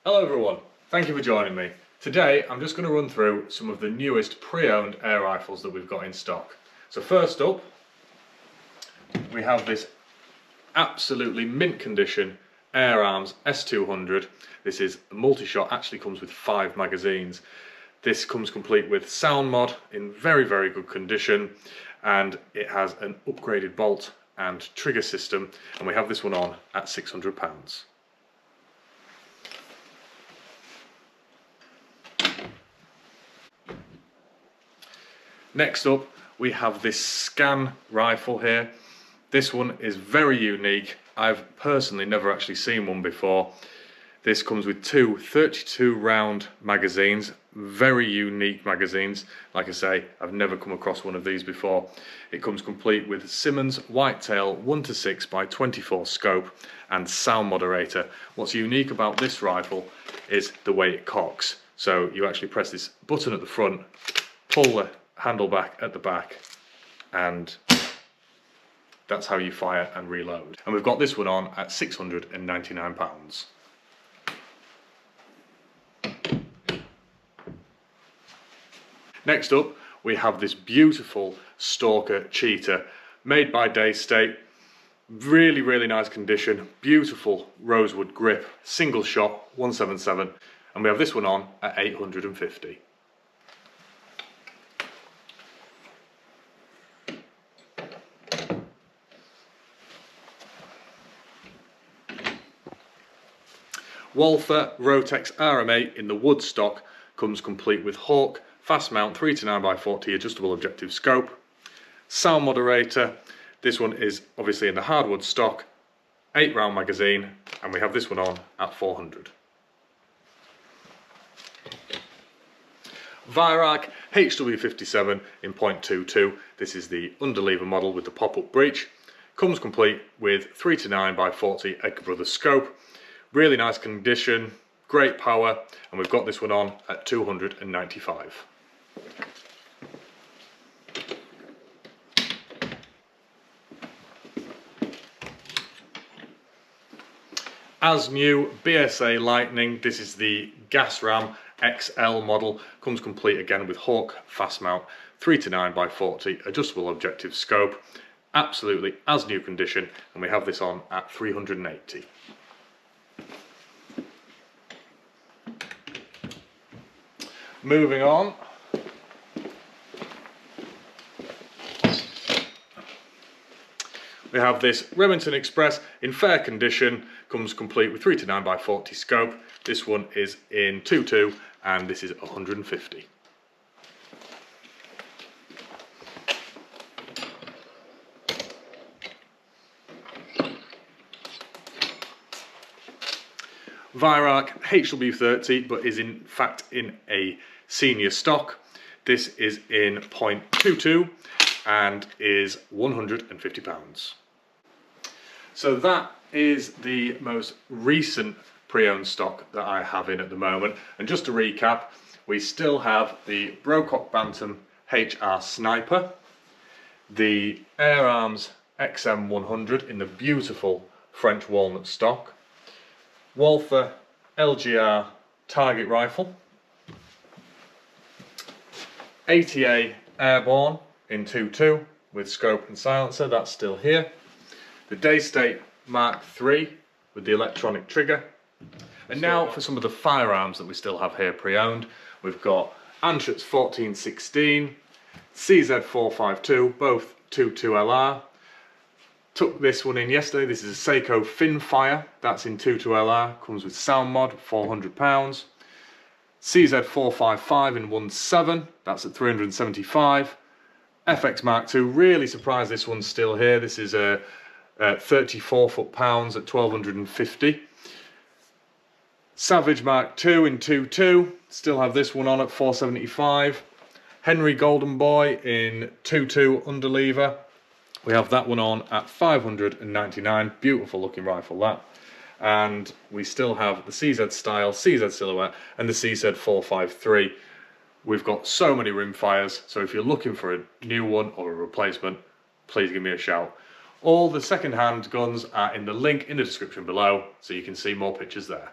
Hello everyone, thank you for joining me. Today I'm just going to run through some of the newest pre-owned air rifles that we've got in stock. So first up, we have this absolutely mint condition Airarms S200. This is a multi-shot, actually comes with 5 magazines. This comes complete with sound mod in very good condition, and it has an upgraded bolt and trigger system, and we have this one on at £600. Next up, we have this scan rifle here. This one is very unique. I've personally never actually seen one before. This comes with two 32 round magazines, very unique magazines. Like I say, I've never come across one of these before. It comes complete with Simmons Whitetail 1:6 by 24 scope and sound moderator. What's unique about this rifle is the way it cocks. So you actually press this button at the front, pull the handle back at the back, and that's how you fire and reload. And we've got this one on at £699. Next up, we have this beautiful Stalker Cheetah made by Daystate. Really nice condition, beautiful rosewood grip, single shot 177, and we have this one on at £850. Walther Rotex RM8 in the wood stock comes complete with Hawk, fast mount 3 to 9x40 adjustable objective scope, sound moderator. This one is obviously in the hardwood stock, 8 round magazine, and we have this one on at £400. Virak HW57 in .22. This is the underlever model with the pop-up breech. Comes complete with 3 to 9x40 Edgar Brothers scope. Really nice condition, great power, and we've got this one on at £295. As new, BSA Lightning. This is the Gas Ram XL model. Comes complete again with Hawk fast mount, 3 to 9x40 adjustable objective scope. Absolutely as new condition, and we have this on at £380. Moving on, we have this Remington Express in fair condition, comes complete with 3 to 9x40 scope. This one is in 2.2 and this is £150. Virak HW30, but is in fact in a senior stock. This is in .22 and is £150. So that is the most recent pre-owned stock that I have in at the moment. And just to recap, we still have the Brocock Bantam HR Sniper, the Airarms XM100 in the beautiful French walnut stock, Walther LGR target rifle, ATA Airborne in 2.2 with scope and silencer, that's still here, the Daystate Mark III with the electronic trigger, and now for some of the firearms that we still have here pre-owned. We've got Anschutz 1416, CZ452, both 2.2 LR. Took this one in yesterday. This is a Seiko Finfire, that's in 2.2 LR, comes with sound mod, £400. CZ455 in 1.7, that's at £375. FX Mark II, really surprised this one's still here. This is a 34 foot-pounds at £1,250. Savage Mark II in 2.2, still have this one on at £475. Henry Golden Boy in 2.2 underlever. We have that one on at £599, beautiful looking rifle that. And we still have the CZ Style, CZ Silhouette and the CZ 453. We've got so many rimfires, so if you're looking for a new one or a replacement, please give me a shout. All the second-hand guns are in the link in the description below, so you can see more pictures there.